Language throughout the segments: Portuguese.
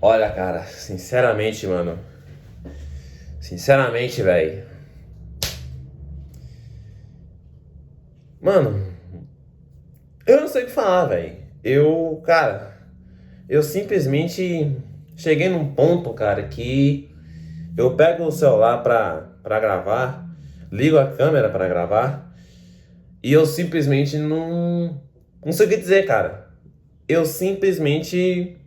Olha, cara, sinceramente, mano. Sinceramente, velho. Mano, eu não sei o que falar, velho. Eu simplesmente cheguei num ponto, cara, que eu pego o celular pra gravar, ligo a câmera pra gravar, e eu simplesmente não sei o que dizer, cara. Eu simplesmente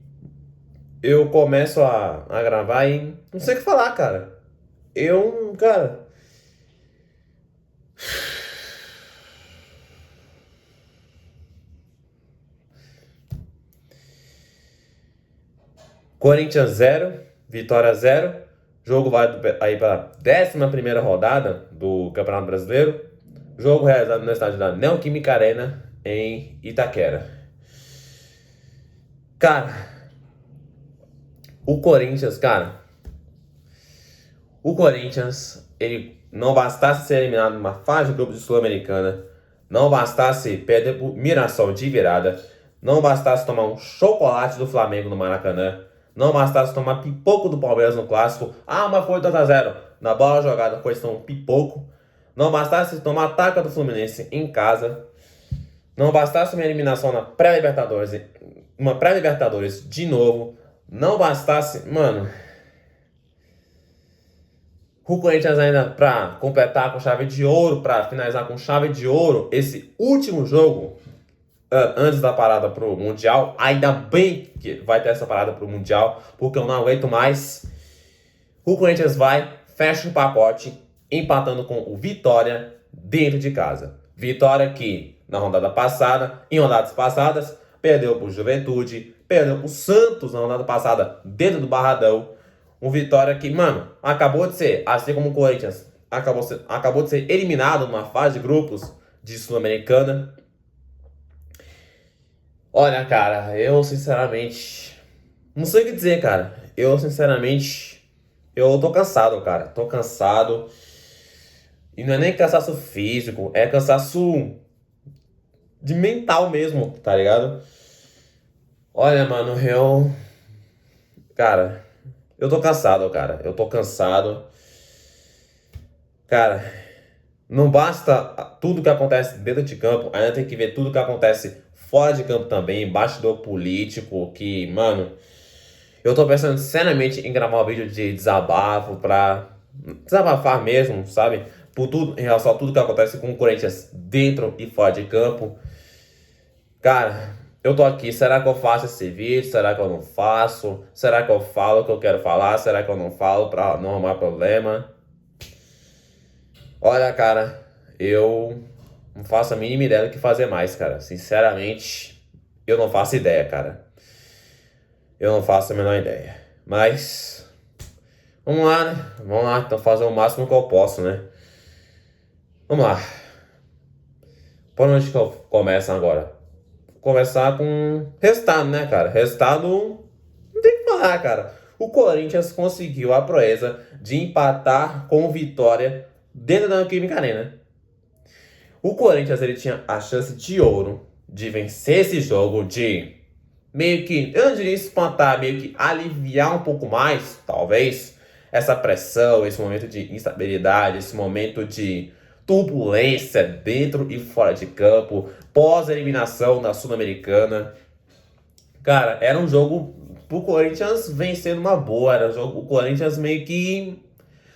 eu começo a gravar e não sei o que falar, cara. Cara. Corinthians 0, Vitória 0. Jogo vai aí para a 11ª rodada do Campeonato Brasileiro. Jogo realizado no estádio da Neoquímica Arena, em Itaquera. Cara, o Corinthians, cara. O Corinthians, ele não bastasse ser eliminado numa fase de grupo de Sul-Americana, não bastasse perder por Mirassol de virada, não bastasse tomar um chocolate do Flamengo no Maracanã, não bastasse tomar pipoco do Palmeiras no Clássico, mas foi 2-0. Na bola jogada foi só um pipoco. Não bastasse tomar taca do Fluminense em casa, não bastasse uma eliminação na pré-Libertadores, uma pré-Libertadores de novo, não bastasse, mano, o Corinthians ainda pra completar com chave de ouro, pra finalizar com chave de ouro, esse último jogo antes da parada pro Mundial. Ainda bem que vai ter essa parada pro Mundial, porque eu não aguento mais. O Corinthians vai, fecha o pacote, empatando com o Vitória dentro de casa. Vitória que, em rodadas passadas, perdeu pro Juventude, perdeu pro Santos na rodada passada, dentro do Barradão. Um Vitória que, mano, acabou de ser, assim como o Corinthians, acabou de ser eliminado numa fase de grupos de Sul-Americana. Olha, cara, eu sinceramente não sei o que dizer, cara. Eu tô cansado, cara. Tô cansado. E não é nem cansaço físico, é cansaço de mental mesmo, tá ligado? Olha, mano, cara, eu tô cansado, cara. Eu tô cansado. Cara, não basta tudo que acontece dentro de campo, ainda tem que ver tudo que acontece fora de campo também, bastidor político, que, mano, eu tô pensando seriamente em gravar um vídeo de desabafo pra desabafar mesmo, sabe? Por tudo, em relação a tudo que acontece com o Corinthians dentro e fora de campo. Cara, eu tô aqui, será que eu faço esse vídeo? Será que eu não faço? Será que eu falo o que eu quero falar? Será que eu não falo pra não arrumar problema? Olha, cara, eu não faço a mínima ideia do que fazer mais, cara. Sinceramente, eu não faço ideia, cara. Eu não faço a menor ideia. Mas, vamos lá, né? Vamos lá, então fazer o máximo que eu posso, né? Vamos lá. Por onde que eu começo agora? Vou começar com resultado, né, cara? Resultado, não tem o que falar, cara. O Corinthians conseguiu a proeza de empatar com o Vitória dentro da Neoquímica Arena. O Corinthians, ele tinha a chance de ouro de vencer esse jogo, de meio que, eu não diria espantar, meio que aliviar um pouco mais, talvez, essa pressão, esse momento de instabilidade, esse momento de turbulência dentro e fora de campo, pós-eliminação da Sul-Americana. Cara, era um jogo pro Corinthians vencer numa boa, era um jogo o Corinthians meio que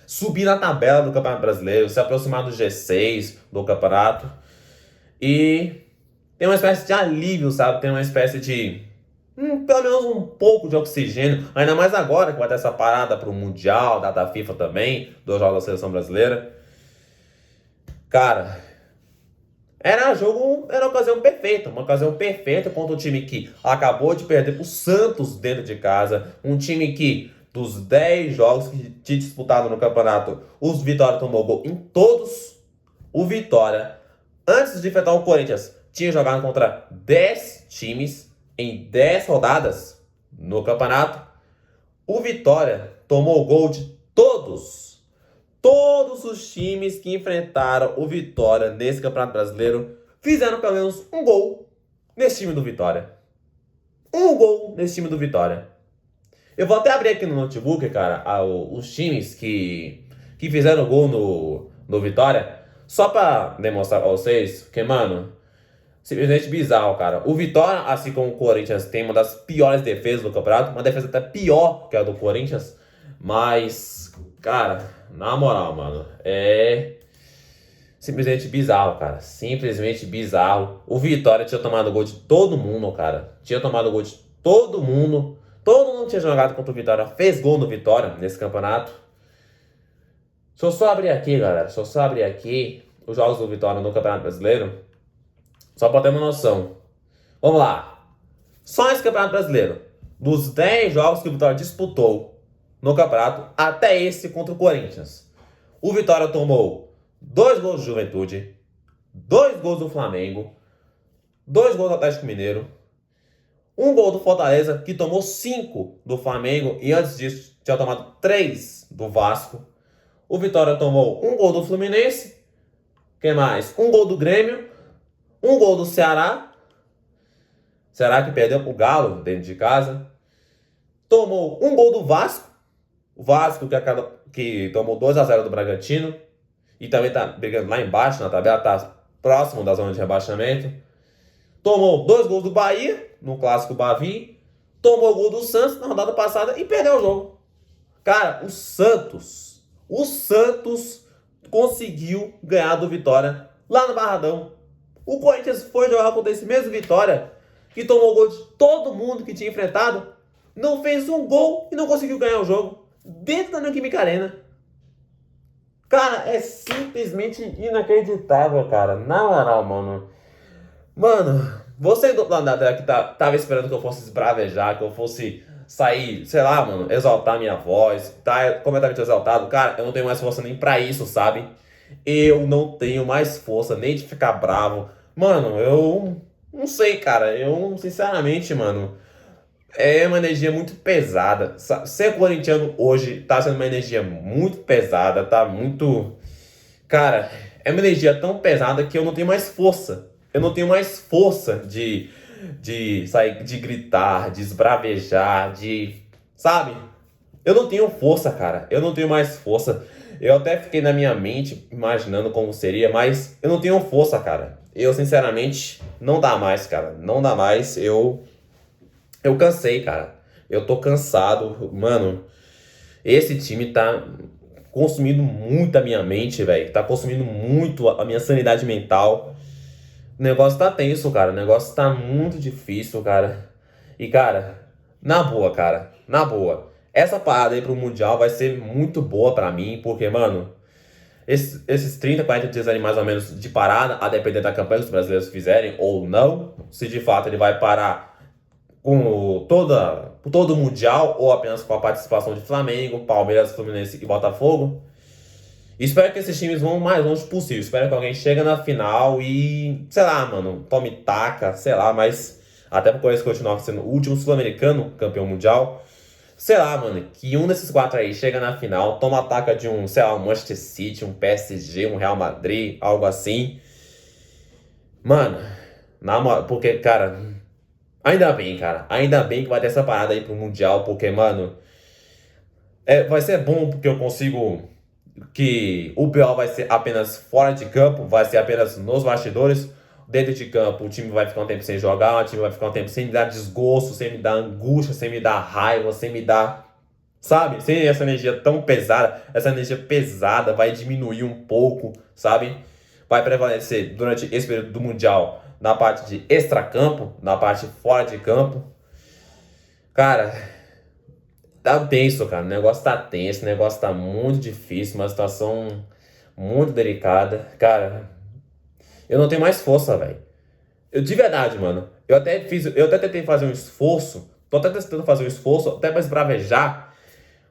subir na tabela do Campeonato Brasileiro, se aproximar do G6 do campeonato. E tem uma espécie de alívio, sabe? Tem uma espécie de pelo menos um pouco de oxigênio, ainda mais agora que vai ter essa parada pro Mundial, data FIFA também, dos jogos da Seleção Brasileira. Cara, era uma ocasião perfeita contra um time que acabou de perder pro Santos dentro de casa, um time que dos 10 jogos que tinha disputado no campeonato, os Vitória tomou gol em todos. O Vitória, antes de enfrentar o Corinthians, tinha jogado contra 10 times em 10 rodadas no campeonato. O Vitória tomou gol de todos. Todos os times que enfrentaram o Vitória nesse Campeonato Brasileiro fizeram pelo menos um gol nesse time do Vitória. Um gol nesse time do Vitória. Eu vou até abrir aqui no notebook, cara, os times que fizeram gol no Vitória, só pra demonstrar pra vocês que, mano, simplesmente bizarro, cara. O Vitória, assim como o Corinthians, tem uma das piores defesas do campeonato, uma defesa até pior que a do Corinthians, mas, cara, na moral, mano, é simplesmente bizarro, cara. Simplesmente bizarro. O Vitória tinha tomado gol de todo mundo, cara. Tinha tomado gol de todo mundo. Todo mundo tinha jogado contra o Vitória. Fez gol no Vitória nesse campeonato. Se eu só abrir aqui, galera. Se eu só abrir aqui os jogos do Vitória no Campeonato Brasileiro. Só pra ter uma noção. Vamos lá. Só esse Campeonato Brasileiro. Dos 10 jogos que o Vitória disputou no campeonato, até esse contra o Corinthians. O Vitória tomou 2 gols do Juventude, 2 gols do Flamengo, 2 gols do Atlético Mineiro, 1 gol do Fortaleza, que tomou 5 do Flamengo e antes disso tinha tomado 3 do Vasco. O Vitória tomou 1 gol do Fluminense, que mais? 1 gol do Grêmio, 1 gol do Ceará. Ceará que perdeu pro Galo dentro de casa. Tomou 1 gol do Vasco. O Vasco que tomou 2-0 do Bragantino. E também tá brigando lá embaixo na tabela, tá próximo da zona de rebaixamento. Tomou 2 gols do Bahia, no clássico Bavi. Tomou o gol do Santos na rodada passada e perdeu o jogo. Cara, o Santos conseguiu ganhar do Vitória lá no Barradão. O Corinthians foi jogar contra esse mesmo Vitória, que tomou gol de todo mundo que tinha enfrentado, não fez um gol e não conseguiu ganhar o jogo dentro da Neoquímica Arena. Cara, é simplesmente inacreditável, cara. Na moral, mano. Mano, você do outro lado da tela que tava esperando que eu fosse esbravejar, que eu fosse sair, sei lá, mano, exaltar minha voz, tá completamente exaltado. Cara, eu não tenho mais força nem pra isso, sabe? Eu não tenho mais força nem de ficar bravo. Mano, eu não sei, cara. Eu, sinceramente, mano, é uma energia muito pesada. Ser corintiano hoje tá sendo uma energia muito pesada, tá muito... Cara, é uma energia tão pesada que eu não tenho mais força. Eu não tenho mais força de sair, de gritar, de esbravejar, de... Sabe? Eu não tenho força, cara. Eu não tenho mais força. Eu até fiquei na minha mente imaginando como seria, mas eu não tenho força, cara. Eu, sinceramente, não dá mais, cara. Não dá mais. Eu cansei, cara. Eu tô cansado. Mano, esse time tá consumindo muito a minha mente, velho. Tá consumindo muito a minha sanidade mental. O negócio tá tenso, cara. O negócio tá muito difícil, cara. E, cara, na boa, cara. Na boa. Essa parada aí pro Mundial vai ser muito boa pra mim, porque, mano, esses 30, 40 dias ali mais ou menos de parada, a depender da campanha que os brasileiros fizerem ou não, se de fato ele vai parar com todo o Mundial ou apenas com a participação de Flamengo, Palmeiras, Fluminense e Botafogo. Espero que esses times vão o mais longe possível. Espero que alguém chegue na final e, sei lá, mano, tome taca, sei lá, mas até porque eles continuam sendo o último sul-americano campeão mundial. Sei lá, mano, que um desses 4 aí chega na final, toma taca de um, sei lá, um Manchester City, um PSG, um Real Madrid, algo assim. Mano, porque, cara, ainda bem, cara. Ainda bem que vai ter essa parada aí pro Mundial, porque, mano, vai ser bom porque eu consigo... Que o pior vai ser apenas fora de campo, vai ser apenas nos bastidores. Dentro de campo, o time vai ficar um tempo sem jogar, o time vai ficar um tempo sem me dar desgosto, sem me dar angústia, sem me dar raiva, sem me dar... Sabe? Sem essa energia tão pesada. Essa energia pesada vai diminuir um pouco, sabe? Vai prevalecer durante esse período do Mundial na parte de extracampo, na parte fora de campo. Cara, tá tenso, cara. O negócio tá tenso, o negócio tá muito difícil, uma situação muito delicada. Cara, eu não tenho mais força, velho. De verdade, mano. Eu até tentei fazer um esforço. Tô até tentando fazer um esforço, até pra esbravejar.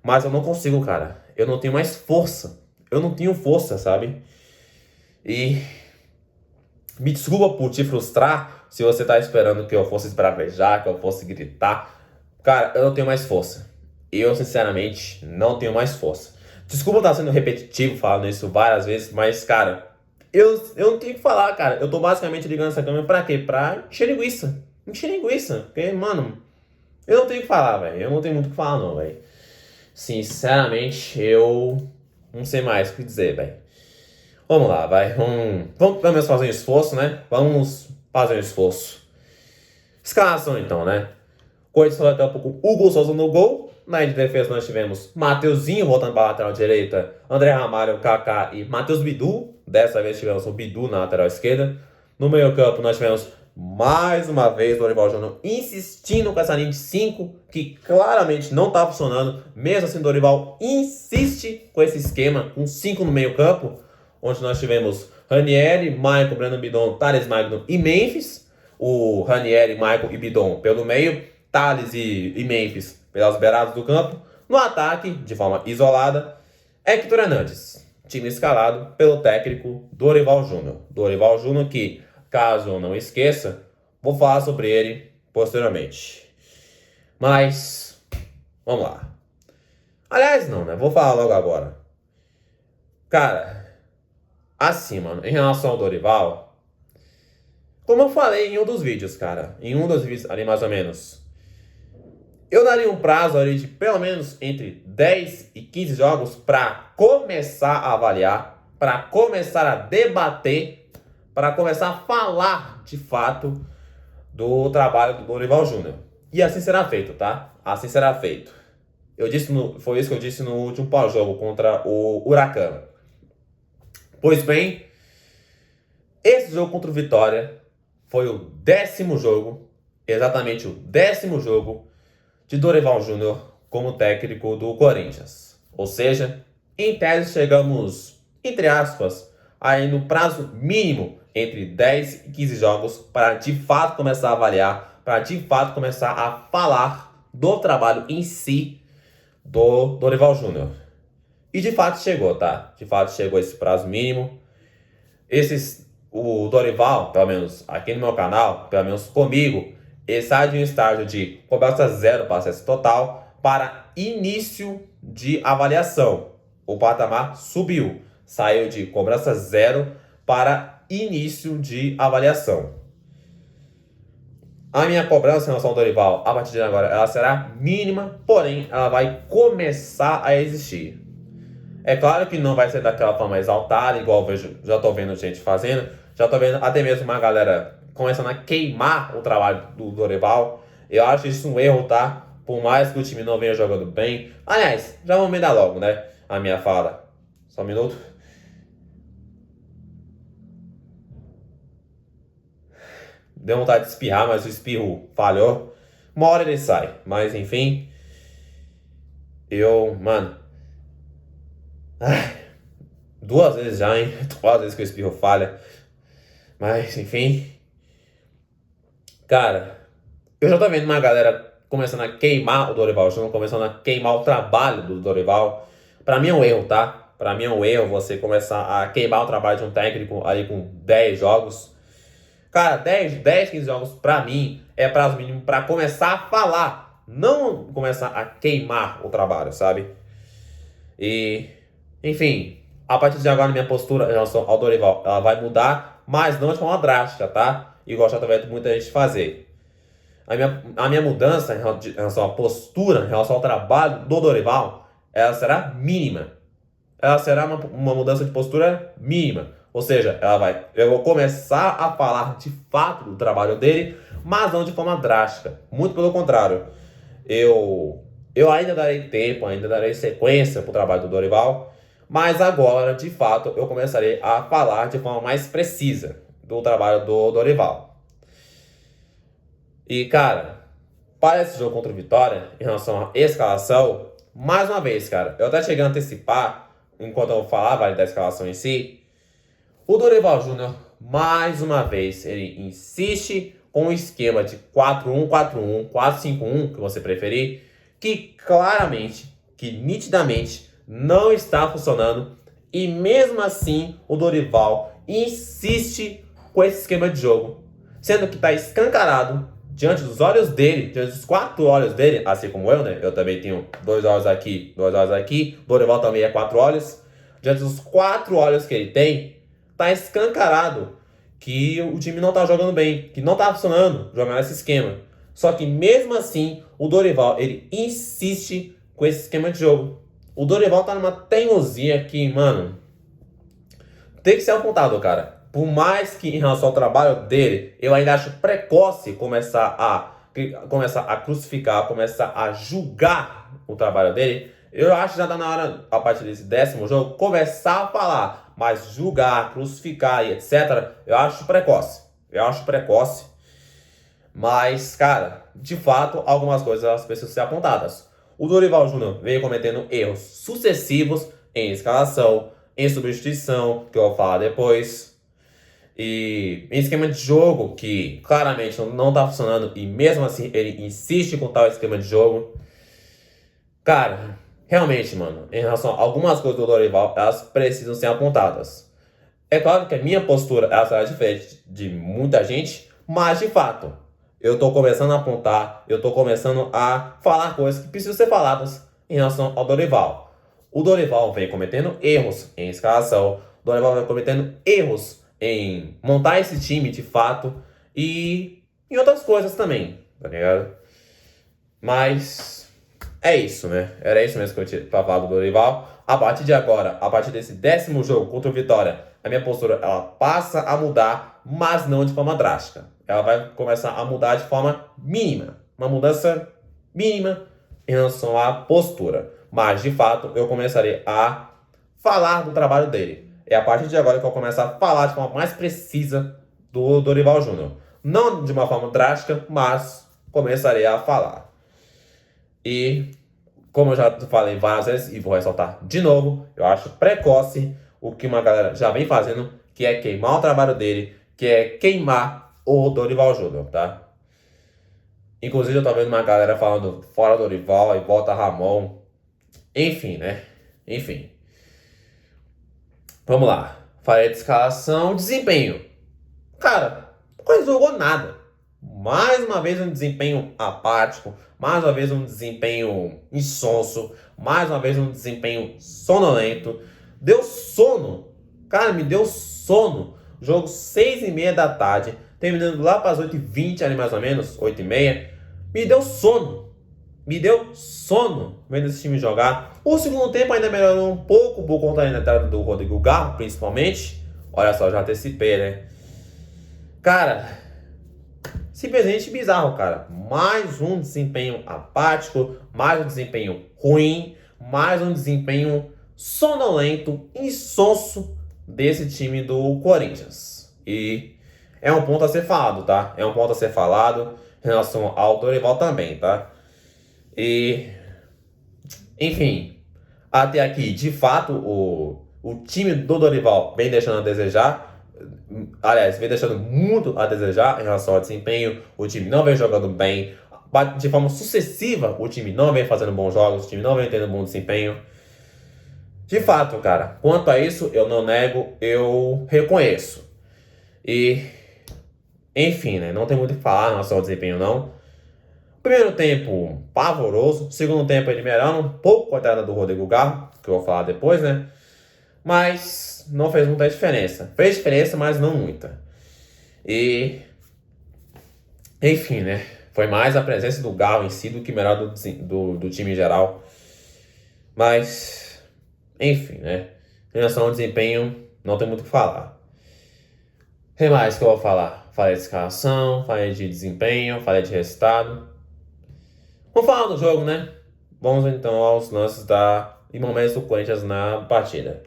Mas eu não consigo, cara. Eu não tenho mais força. Eu não tenho força, sabe? E... Me desculpa por te frustrar se você tá esperando que eu fosse esbravejar, que eu fosse gritar. Cara, eu não tenho mais força. Eu, sinceramente, não tenho mais força. Desculpa estar sendo repetitivo falando isso várias vezes, mas, cara, eu não tenho o que falar, cara. Eu tô basicamente ligando essa câmera pra quê? Pra encher linguiça. Encher linguiça. Porque, mano, eu não tenho o que falar, velho. Eu não tenho muito o que falar, não, velho. Sinceramente, eu não sei mais o que dizer, velho. Vamos lá, vai. Vamos pelo menos fazer um esforço, né? Vamos fazer um esforço. Escalação, então, né? Coisa daqui a pouco, Hugo Souza no gol. Na de defesa nós tivemos Mateuzinho voltando para a lateral direita, André Ramalho, Kaká e Matheus Bidu. Dessa vez tivemos o Bidu na lateral esquerda. No meio campo nós tivemos mais uma vez o Dorival Júnior insistindo com essa linha de 5, que claramente não está funcionando. Mesmo assim, o Dorival insiste com esse esquema, com 5 no meio campo, onde nós tivemos Ranieri, Michael, Breno Bidon, Thales Magno e Memphis. O Ranieri, Michael e Bidon pelo meio, Thales e Memphis pelas beiradas do campo. No ataque, de forma isolada, Hector Hernandes, time escalado pelo técnico Dorival Júnior. Dorival Júnior que, caso eu não esqueça, vou falar sobre ele posteriormente. Mas, vamos lá. Aliás, não, né? Vou falar logo agora. Cara, assim, mano, em relação ao Dorival, como eu falei em um dos vídeos, cara, em um dos vídeos ali mais ou menos, eu daria um prazo ali de pelo menos entre 10 e 15 jogos para começar a avaliar, para começar a debater, para começar a falar de fato do trabalho do Dorival Júnior. E assim será feito, tá? Assim será feito. Foi isso que eu disse no último pós-jogo contra o Huracan. Pois bem, esse jogo contra o Vitória foi o 10º jogo, exatamente o 10º jogo de Dorival Júnior como técnico do Corinthians. Ou seja, em tese chegamos, entre aspas, aí no prazo mínimo entre 10 e 15 jogos para de fato começar a avaliar, para de fato começar a falar do trabalho em si do Dorival Júnior. E de fato chegou, tá? De fato chegou esse prazo mínimo. O Dorival, pelo menos aqui no meu canal, pelo menos comigo, ele sai de um estágio de cobrança zero para acesso total para início de avaliação. O patamar subiu. Saiu de cobrança zero para início de avaliação. A minha cobrança em relação ao Dorival, a partir de agora, ela será mínima, porém, ela vai começar a existir. É claro que não vai ser daquela forma exaltada, igual já estou vendo gente fazendo. Já estou vendo até mesmo uma galera começando a queimar o trabalho do Dorival. Eu acho isso um erro, tá? Por mais que o time não venha jogando bem. Aliás, já vou me dar logo, né? A minha fala. Só um minuto. Deu vontade de espirrar, mas o espirro falhou. Uma hora ele sai. Mas, enfim. Mano. Ai, 2 vezes já, hein? 2 vezes que o espirro falha. Mas, enfim. Cara, eu já tô vendo uma galera começando a queimar o Dorival Júnior, começando a queimar o trabalho do Dorival. Pra mim é um erro, tá? Pra mim é um erro você começar a queimar o trabalho de um técnico ali com 10 jogos. Cara, 10, 15 jogos pra mim é prazo mínimo pra começar a falar. Não começar a queimar o trabalho, sabe? E, enfim, a partir de agora minha postura em relação ao Dorival, ela vai mudar, mas não de forma drástica, tá? Igual já tá vendo muita gente fazer. A minha mudança em relação à postura, em relação ao trabalho do Dorival, ela será mínima. Ela será uma mudança de postura mínima. Ou seja, eu vou começar a falar de fato do trabalho dele, mas não de forma drástica. Muito pelo contrário. Eu ainda darei tempo, ainda darei sequência para o trabalho do Dorival, mas agora, de fato, eu começarei a falar de forma mais precisa do trabalho do Dorival. E, cara, para esse jogo contra o Vitória, em relação à escalação, mais uma vez, cara, eu até cheguei a antecipar, enquanto eu falava da escalação em si, o Dorival Júnior, mais uma vez, ele insiste com o esquema de 4-1-4-1, 4-5-1, que você preferir, que claramente, que nitidamente não está funcionando, e mesmo assim o Dorival insiste com esse esquema de jogo. Sendo que tá escancarado diante dos olhos dele, diante dos 4 olhos dele, assim como eu, né? Eu também tenho 2 olhos aqui, 2 olhos aqui. Dorival também é 4 olhos. Diante dos 4 olhos que ele tem, tá escancarado que o time não tá jogando bem, que não tá funcionando jogar nesse esquema. Só que mesmo assim, o Dorival, ele insiste com esse esquema de jogo. O Dorival tá numa teimosia que, mano, tem que ser apontado, cara. Por mais que em relação ao trabalho dele, eu ainda acho precoce começar a crucificar, começar a julgar o trabalho dele. Eu acho que já tá na hora, a partir desse 10º jogo, começar a falar. Mas julgar, crucificar e etc., eu acho precoce. Mas, cara, de fato, algumas coisas elas precisam ser apontadas. O Dorival Júnior veio cometendo erros sucessivos em escalação, em substituição, que eu vou falar depois. E em esquema de jogo, que claramente não tá funcionando, e mesmo assim ele insiste com tal esquema de jogo. Cara, realmente, mano, em relação a algumas coisas do Dorival, elas precisam ser apontadas. É claro que a minha postura ela será diferente de muita gente, mas de fato, eu tô começando a apontar, eu tô começando a falar coisas que precisam ser faladas em relação ao Dorival. O Dorival vem cometendo erros em escalação, o Dorival vem cometendo erros em montar esse time de fato e em outras coisas também, tá ligado? Mas é isso, né? Era isso mesmo que eu tinha pra falar do Dorival. A partir de agora, a partir desse 10º jogo contra o Vitória, a minha postura ela passa a mudar, mas não de forma drástica. Ela vai começar a mudar de forma mínima. Uma mudança mínima em relação à postura. Mas, de fato, eu começarei a falar do trabalho dele. É a partir de agora que eu começo a falar de forma mais precisa do Dorival Júnior. Não de uma forma drástica, mas começarei a falar. E, como eu já falei várias vezes e vou ressaltar de novo, eu acho precoce o que uma galera já vem fazendo, que é queimar o trabalho dele, que é queimar o Dorival Júnior, tá? Inclusive eu tô vendo uma galera falando fora Dorival e volta Ramon. Enfim, né? Enfim. Vamos lá. Falei de escalação, desempenho. Cara, não jogou nada. Mais uma vez um desempenho apático, mais uma vez um desempenho insonso, mais uma vez um desempenho sonolento. Deu sono. Cara, me deu sono. Jogo 6h30 da tarde, terminando lá para as 8h20 ali mais ou menos, 8h30. Me deu sono. Vendo esse time jogar. O segundo tempo ainda melhorou um pouco por conta da entrada do Rodrigo Garro, principalmente. Olha só, já antecipei, né? Cara, simplesmente bizarro, cara. Mais um desempenho apático, mais um desempenho ruim, mais um desempenho sonolento, insonso desse time do Corinthians. E é um ponto a ser falado, tá? É um ponto a ser falado em relação ao Dorival também, tá? E, enfim, até aqui, de fato, o time do Dorival vem deixando a desejar. Aliás, vem deixando muito a desejar em relação ao desempenho. O time não vem jogando bem. De forma sucessiva, o time não vem fazendo bons jogos, o time não vem tendo bom desempenho. De fato, cara, quanto a isso, eu não nego, eu reconheço. E, enfim, né? Não tem muito o que falar em relação ao desempenho, não. Primeiro tempo, pavoroso. Segundo tempo, ele melhorando um pouco com a entrada do Rodrigo Garro, que eu vou falar depois, né? Mas não fez muita diferença. Fez diferença, mas não muita. E, enfim, né? Foi mais a presença do Garro em si do que melhor do time em geral. Mas, enfim, né? Em relação ao desempenho, não tem muito o que falar. O que mais que eu vou falar? Falei de escalação, falei de desempenho, falei de resultado. Vamos falar do jogo, né? Vamos então aos lances e momentos do Corinthians na partida.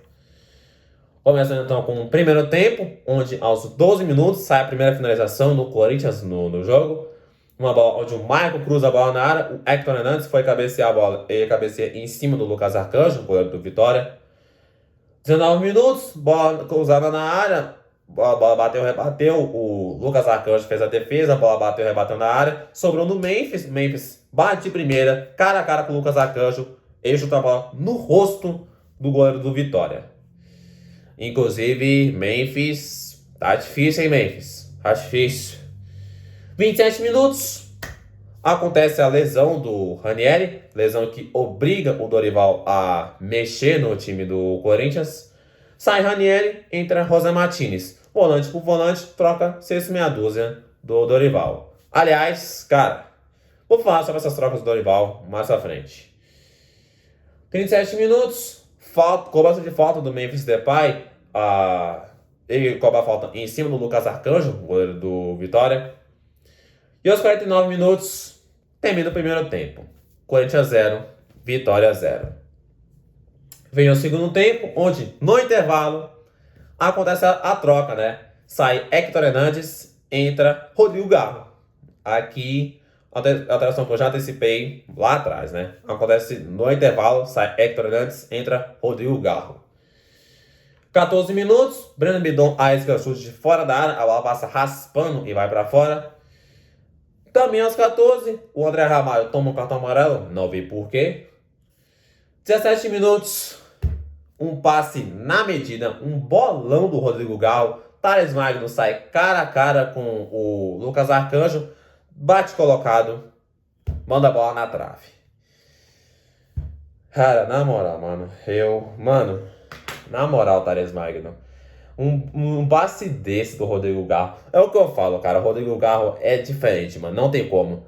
Começando então com o primeiro tempo, onde aos 12 minutos sai a primeira finalização do Corinthians no jogo. Uma bola onde o Maicon cruza a bola na área, o Hector Hernandes foi cabecear a bola, ele cabeceia em cima do Lucas Arcanjo, o goleiro do Vitória. 19 minutos, bola cruzada na área, a bola bateu, rebateu, o Lucas Arcanjo fez a defesa, a bola bateu, rebateu na área, sobrou no Memphis bate de primeira, cara a cara com o Lucas Arcanjo, ele chuta a bola no rosto do goleiro do Vitória. Inclusive, Memphis Tá difícil, hein, Memphis? Tá difícil. 27 minutos. Acontece a lesão do Ranieri. Lesão que obriga o Dorival a mexer no time do Corinthians. Sai Ranieri, entra José Martinez. Volante por volante, troca 6 meia dúzia do Dorival. Aliás, cara, vou falar sobre essas trocas do Dorival mais pra frente. 37 minutos. Cobrança de falta do Memphis Depay. Ele cobra a falta em cima do Lucas Arcanjo, goleiro do Vitória. E aos 49 minutos, termina o primeiro tempo. Corinthians 0, Vitória 0. Vem o segundo tempo, onde no intervalo acontece a troca, né? Sai Héctor Hernandes, entra Rodrigo Garro. Aqui, a alteração que eu já antecipei lá atrás, né? Acontece no intervalo, sai Héctor Hernandes, entra Rodrigo Garro. 14 minutos, Breno Bidon arrisca chute de fora da área, a bola passa raspando e vai para fora. Também aos 14, o André Ramalho toma um cartão amarelo, não vi porquê. 17 minutos, um passe na medida, um bolão do Rodrigo Garro. Thales Magno sai cara a cara com o Lucas Arcanjo, bate colocado, manda a bola na trave. Cara, na moral, na moral, Thales Magno, um passe desse do Rodrigo Garro, é o que eu falo, cara, o Rodrigo Garro é diferente, mano, não tem como.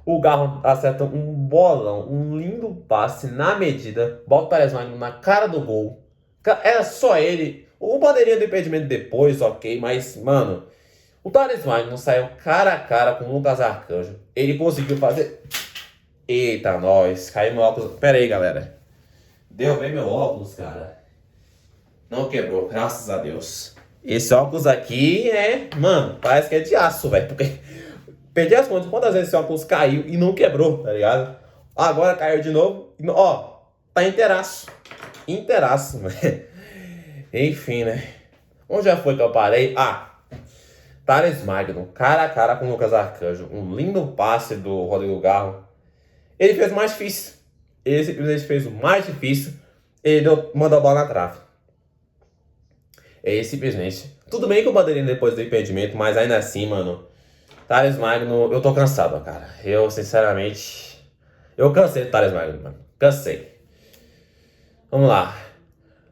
O Garro acerta um bolão, um lindo passe na medida, bota o Thales Magno na cara do gol. Era só ele, o bandeirinha do impedimento depois, ok, mas, mano, o Thales Magno saiu cara a cara com o Lucas Arcanjo, ele conseguiu fazer... Eita, nós, caiu meu óculos, pera aí, galera, derrubei meu óculos, cara. Não quebrou, graças a Deus. Esse óculos aqui mano, parece que é de aço, velho. Porque perdi as contas quantas vezes esse óculos caiu e não quebrou, tá ligado? Agora caiu de novo. Ó, tá inteiraço. Inteiraço, né? Enfim, né? Onde já foi que eu parei? Thales Magno, cara a cara com o Lucas Arcanjo. Um lindo passe do Rodrigo Garro. Ele fez o mais difícil. Ele simplesmente fez o mais difícil. Ele mandou a bola na trave. Simplesmente. Tudo bem que o bandeirinha depois do impedimento, mas ainda assim, mano. Thales Magno, eu tô cansado, cara. Eu, sinceramente. Eu cansei do Thales Magno, mano. Cansei. Vamos lá.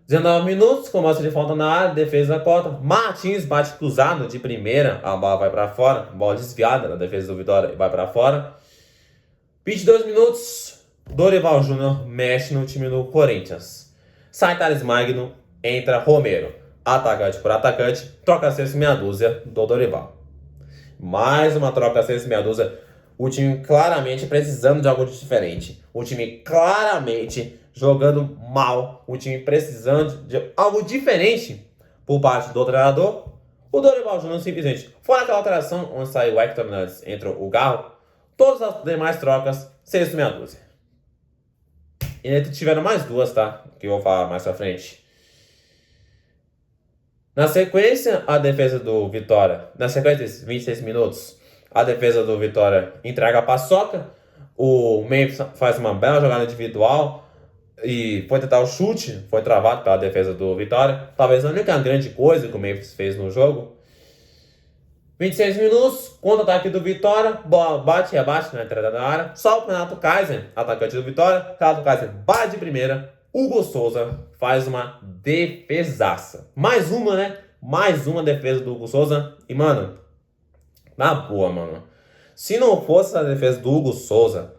19 minutos, com mostra de falta na área, defesa da cota. Martins bate cruzado de primeira, a bola vai pra fora. Bola desviada na defesa do Vitória e vai pra fora. 22 minutos, Dorival Júnior mexe no time do Corinthians. Sai Thales Magno, entra Romero. Atacante por atacante, troca 6 meia dúzia do Dorival. Mais uma troca 6 meia dúzia. O time claramente precisando de algo diferente. O time claramente jogando mal. O time precisando de algo diferente por parte do treinador. O Dorival Júnior simplesmente, fora aquela alteração onde saiu o Héctor Hernandes, entrou o Garro, todas as demais trocas, 6 meia dúzia. E ainda tiveram mais duas, tá? Que eu vou falar mais pra frente. Na sequência, a defesa do Vitória, na sequência desses 26 minutos, a defesa do Vitória entrega a paçoca, o Memphis faz uma bela jogada individual e foi tentar o chute, foi travado pela defesa do Vitória. Talvez a única grande coisa que o Memphis fez no jogo. 26 minutos, contra-ataque do Vitória, bola bate e rebate na entrada da área, só o Renato Kaiser, atacante do Vitória, Renato Kaiser bate de primeira, Hugo Souza faz uma defesaça. Mais uma, né? Mais uma defesa do Hugo Souza. E, mano, na boa, mano. Se não fosse a defesa do Hugo Souza,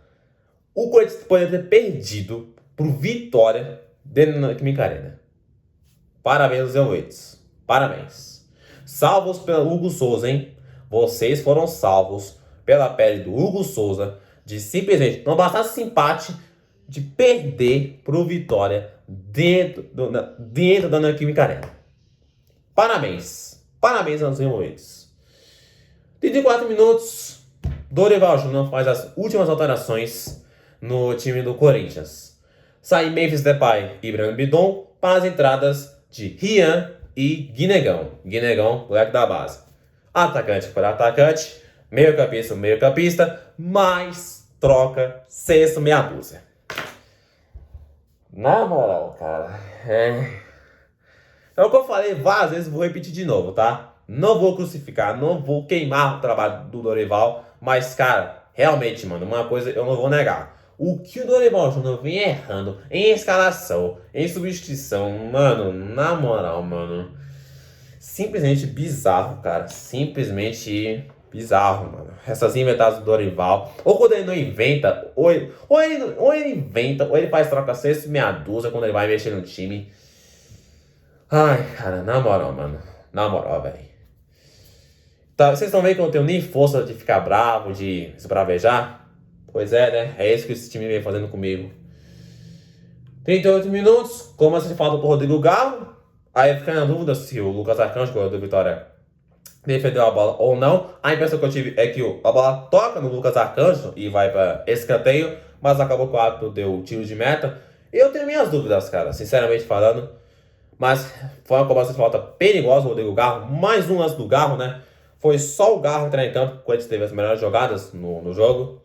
o Corinthians poderia ter perdido pro Vitória dentro da Neoquímica Arena. Parabéns aos Zeueiros. Parabéns. Salvos pelo Hugo Souza, hein? Vocês foram salvos pela pele do Hugo Souza de simplesmente não bastasse esse empate, de perder pro Vitória dentro da Neoquímica Arena. Parabéns. Parabéns aos envolvidos. 34 minutos, Dorival Júnior faz as últimas alterações no time do Corinthians. Sai Memphis Depay e Breno Bidon para as entradas de Rian e Guinegão. Guinegão, moleque da base. Atacante por atacante, meio-campista, mais troca, sexto meia dúzia. Na moral, cara, é o que eu falei várias vezes, vou repetir de novo, tá? não vou crucificar, não vou queimar o trabalho do Dorival, mas, cara, realmente, mano, uma coisa eu não vou negar. O que o Dorival Júnior vem errando em escalação, em substituição, mano, na moral, mano, simplesmente bizarro, cara. Simplesmente bizarro, mano. Essas inventadas do Dorival. Ou quando ele não inventa, ou ele inventa, ou ele faz troca sexta e meia dúzia quando ele vai mexer no time. Ai, cara, na moral, mano. Na moral, velho. Tá, vocês estão vendo que eu não tenho nem força de ficar bravo, de esbravejar? Pois é, né? É isso que esse time vem fazendo comigo. 38 minutos, como se falta pro Rodrigo Garro. Aí fica na dúvida se o Lucas Arcanjo, goleiro do Vitória, defendeu a bola ou não. A impressão que eu tive é que a bola toca no Lucas Arcanjo e vai para escanteio, mas acabou que o árbitro deu tiro de meta. Eu tenho minhas dúvidas, cara, sinceramente falando. Mas foi uma cobrança de falta perigosa o Rodrigo Garro. Mais um lance do Garro, né? Foi só o Garro entrar em campo quando teve as melhores jogadas no jogo.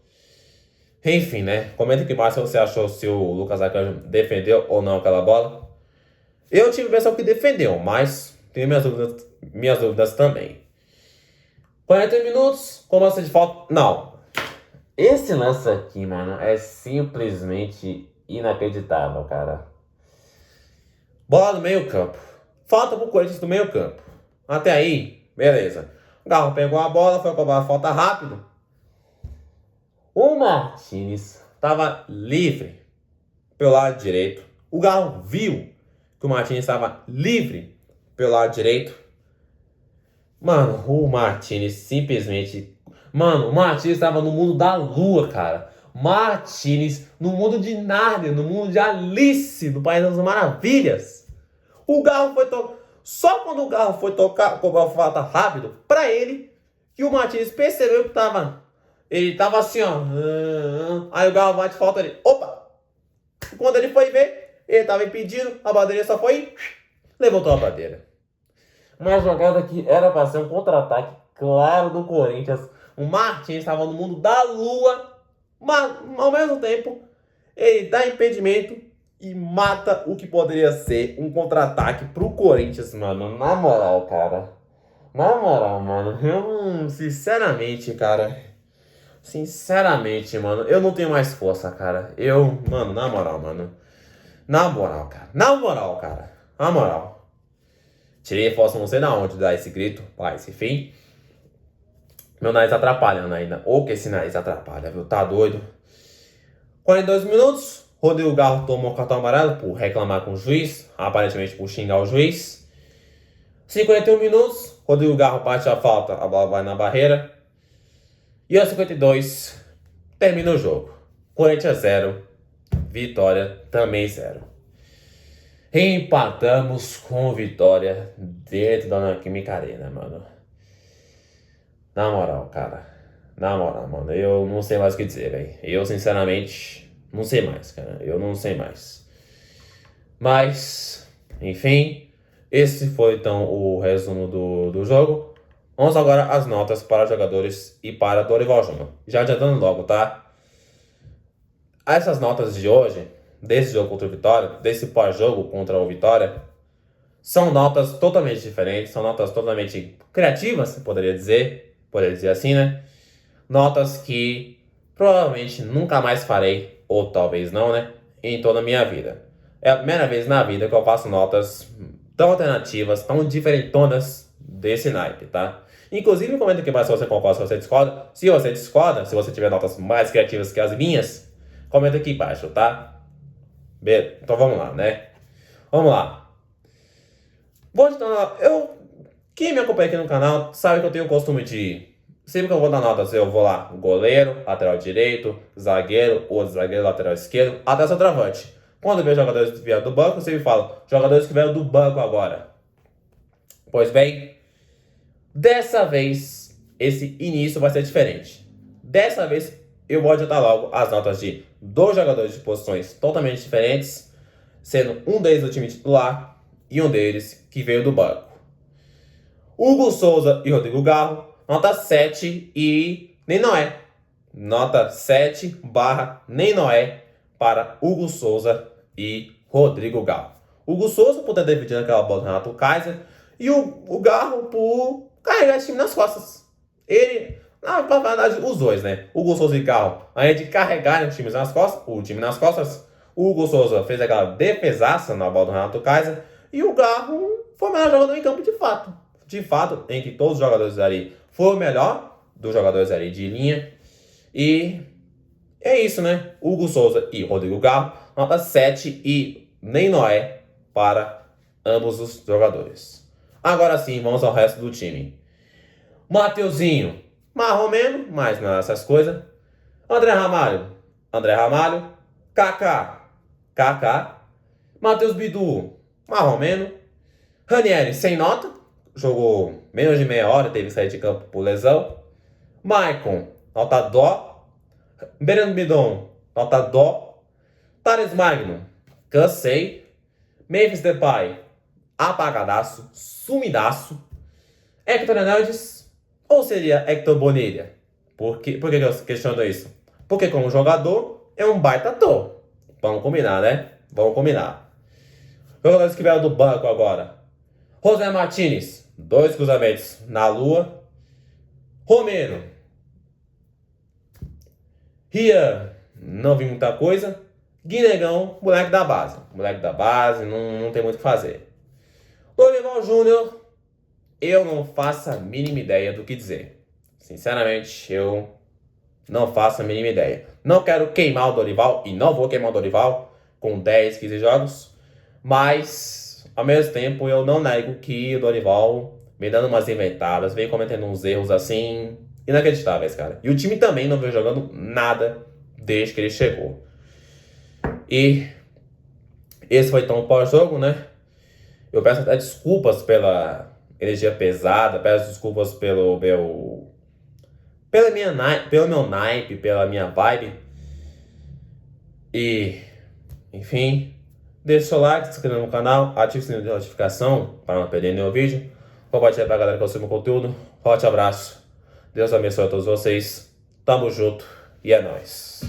Enfim, né? Comenta aqui embaixo se você achou se o Lucas Arcanjo defendeu ou não aquela bola. Eu tive a impressão que defendeu, mas tenho minhas dúvidas também. 40 minutos, cobrança de falta. Não. Esse lance aqui, mano, é simplesmente inacreditável, cara. Bola no meio campo. Falta pro Corinthians no meio campo. Até aí, beleza. O Garro pegou a bola, foi cobrar a falta rápido. O Martínez estava livre pelo lado direito. O Garro viu que o Martínez estava livre pelo lado direito. Mano, o Martínez simplesmente... Mano, o Martínez estava no mundo da lua, cara. Martínez no mundo de Nárnia, no mundo de Alice, no País das Maravilhas. O Garro foi tocar... Só quando o Garro foi tocar, cobrar a falta rápido, pra ele, que o Martínez percebeu que tava... Ele tava assim, ó. Aí o Garro bate falta ali. Opa! Quando ele foi ver, ele tava impedido, a bandeirinha só foi... Levantou a bandeira. Uma jogada que era para ser um contra-ataque claro do Corinthians. O Martins estava no mundo da lua, mas ao mesmo tempo ele dá impedimento e mata o que poderia ser um contra-ataque pro Corinthians, mano. Na moral, cara. Na moral, mano. Eu, sinceramente, cara. Sinceramente, mano. Eu não tenho mais força, cara. Mano, na moral, mano. Na moral, cara. Na moral, cara. Na moral. Tirei a força não sei na onde dar esse grito, pai, esse fim. Meu nariz atrapalhando ainda. Ou que esse nariz atrapalha, viu? Tá doido. 42 minutos. Rodrigo Garro tomou um cartão amarelo por reclamar com o juiz. Aparentemente por xingar o juiz. 51 minutos. Rodrigo Garro bate a falta. A bola vai na barreira. E aos 52 termina o jogo. Corinthians 0. Vitória também 0. Empatamos com Vitória dentro da Neoquímica Arena, mano. Na moral, cara. Na moral, mano. Eu não sei mais o que dizer, velho. Eu, sinceramente, não sei mais, cara. Eu não sei mais. Mas, enfim. Esse foi, então, o resumo do jogo. Vamos agora às notas para jogadores e para Dorival Júnior. Já adiantando logo, tá? Essas notas de hoje... desse jogo contra o Vitória, desse pós-jogo contra o Vitória, são notas totalmente diferentes, são notas totalmente criativas, poderia dizer assim, né? Notas que provavelmente nunca mais farei, ou talvez não, né? Em toda a minha vida. É a primeira vez na vida que eu faço notas tão alternativas, tão diferentonas desse naipe, tá? Inclusive, comenta aqui embaixo se você concorda, se você discorda. Se você discorda, se você tiver notas mais criativas que as minhas, comenta aqui embaixo, tá? Então vamos lá, né? Vamos lá. Quem me acompanha aqui no canal sabe que eu tenho o costume de... Sempre que eu vou dar notas, eu vou lá. Goleiro, lateral direito, zagueiro, outro zagueiro, lateral esquerdo, até centroavante. Quando eu vejo jogadores que vieram do banco, eu sempre falo, jogadores que vieram do banco agora. Pois bem, dessa vez, esse início vai ser diferente. Dessa vez, eu vou adiantar logo as notas de dois jogadores de posições totalmente diferentes, sendo um deles do time titular e um deles que veio do banco. Hugo Souza e Rodrigo Garro, nota 7 e nem Noé. Nota 7 / nem Noé para Hugo Souza e Rodrigo Garro. Hugo Souza por ter dividido aquela bola do Renato Kaiser e o Garro por carregar esse time nas costas. Ele, na verdade, os dois, né? O Hugo Souza e Carro, além de carregar o time nas costas, o Hugo Souza fez aquela defesaça na bola do Renato Kaiser e o Garro foi o melhor jogador em campo de fato. De fato, entre todos os jogadores ali, foi o melhor dos jogadores ali de linha. E é isso, né? Hugo Souza e Rodrigo Garro, nota 7 e nem Noé para ambos os jogadores. Agora sim, vamos ao resto do time. Mateuzinho, marromeno, mas não é essas coisas. André Ramalho. Kaká. Matheus Bidu, marromeno. Ranieri, sem nota. Jogou menos de meia hora, teve que sair de campo por lesão. Maicon, nota dó. Breno Bidon, nota dó. Thales Magno, cansei. Memphis Depay, apagadaço, sumidaço. Hector Hernandes, ou seria Hector Bonilha? Por que eu questiono isso? Porque como jogador, é um baita ator. Vamos combinar, né? Vamos combinar. Jogadores que vieram do banco agora. José Martínez, 2 cruzamentos na lua. Romero. Rian, não vi muita coisa. Guinegão, moleque da base. Moleque da base, não tem muito o que fazer. Dorival Júnior, eu não faço a mínima ideia do que dizer. Sinceramente, eu não faço a mínima ideia. Não quero queimar o Dorival, e não vou queimar o Dorival com 10, 15 jogos. Mas, ao mesmo tempo, eu não nego que o Dorival vem dando umas inventadas, vem cometendo uns erros assim, inacreditáveis, cara. E o time também não vem jogando nada desde que ele chegou. E esse foi então o pós-jogo, né? Eu peço até desculpas pela energia pesada, peço desculpas pelo meu naipe, pela minha vibe. E, enfim, deixa o seu like, se inscreva no canal, ative o sininho de notificação para não perder nenhum vídeo. Compartilha pra galera que consome o conteúdo. Forte abraço. Deus abençoe a todos vocês. Tamo junto e é nóis.